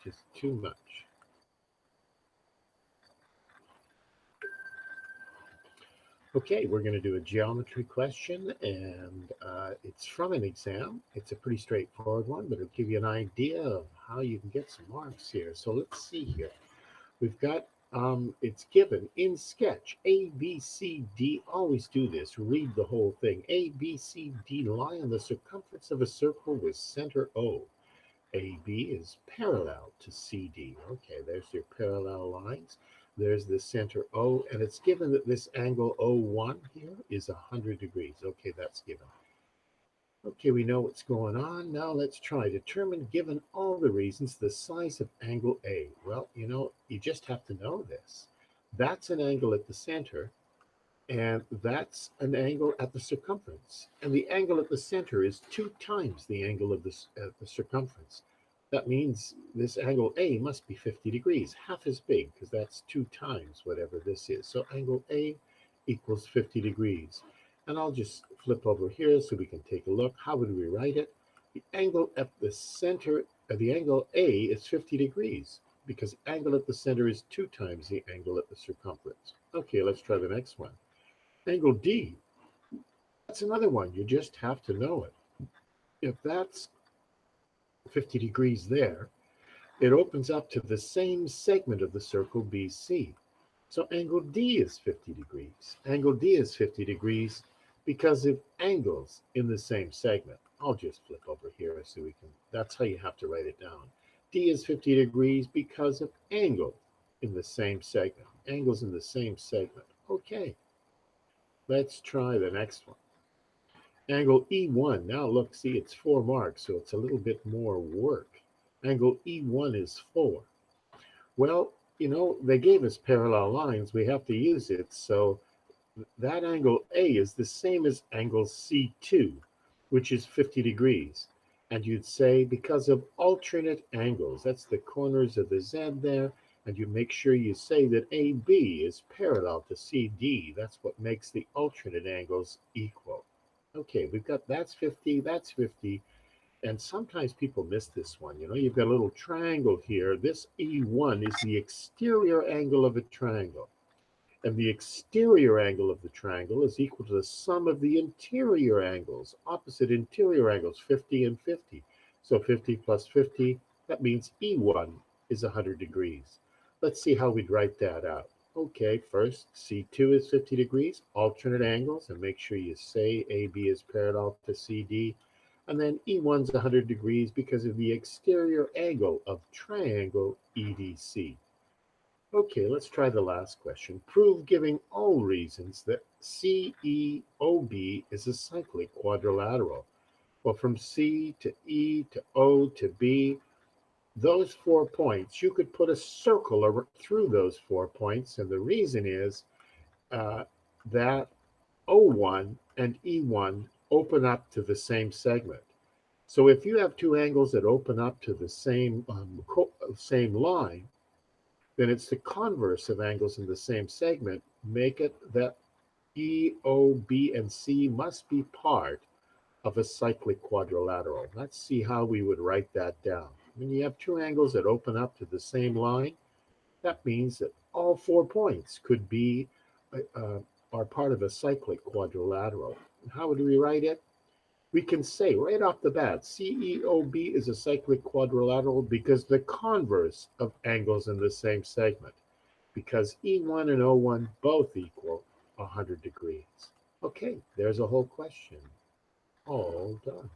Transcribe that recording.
just too much. Okay, we're going to do a geometry question, and it's from an exam. It's a pretty straightforward one, but it'll give you an idea of how you can get some marks here. So let's see here. We've got, it's given in sketch, A, B, C, D. Always do this. Read the whole thing. A, B, C, D lie on the circumference of a circle with center O. AB is parallel to CD. Okay, there's your parallel lines. There's the center O, and it's given that this angle O1 here is 100 degrees. Okay, that's given. Okay, we know what's going on. Now let's try. Determine, given all the reasons, the size of angle A. Well, you just have to know this. That's an angle at the center, and that's an angle at the circumference. And the angle at the center is 2 times the angle of the circumference. That means this angle A must be 50 degrees, half as big, because that's 2 times whatever this is. So angle A equals 50 degrees. And I'll just flip over here so we can take a look. How would we write it? The angle at the center, the angle A is 50 degrees, because angle at the center is 2 times the angle at the circumference. Okay, let's try the next one. Angle D, that's another one. You just have to know it. If that's 50 degrees there, it opens up to the same segment of the circle BC. So angle D is 50 degrees. Angle D is 50 degrees because of angles in the same segment. I'll just flip over here so we can, that's how you have to write it down. D is 50 degrees because of angles in the same segment. Angles in the same segment. Okay. Let's try the next one. Angle E1. Now look, see, it's 4 marks, so it's a little bit more work. Angle E1 is 4. Well, they gave us parallel lines. We have to use it. So that angle A is the same as angle C2, which is 50 degrees. And you'd say because of alternate angles, that's the corners of the Z there, and you make sure you say that AB is parallel to CD. That's what makes the alternate angles equal. Okay, we've got that's 50, that's 50. And sometimes people miss this one. You've got a little triangle here. This E1 is the exterior angle of a triangle. And the exterior angle of the triangle is equal to the sum of the interior angles, opposite interior angles, 50 and 50. So 50 plus 50, that means E1 is 100 degrees. Let's see how we'd write that out. Okay, first, C2 is 50 degrees, alternate angles, and make sure you say AB is parallel to CD. And then E1's 100 degrees because of the exterior angle of triangle EDC. Okay, let's try the last question. Prove, giving all reasons, that CEOB is a cyclic quadrilateral. Well, from C to E to O to B, those 4 points, you could put a circle through those 4 points, and the reason is that O1 and E1 open up to the same segment. So if you have 2 angles that open up to the same line, then it's the converse of angles in the same segment. Make it that E, O, B, and C must be part of a cyclic quadrilateral. Let's see how we would write that down. When you have 2 angles that open up to the same line, that means that all 4 points could be are part of a cyclic quadrilateral. And how would we write it? We can say right off the bat, CEOB is a cyclic quadrilateral because the converse of angles in the same segment, because E1 and O1 both equal 100 degrees. Okay, there's a whole question all done.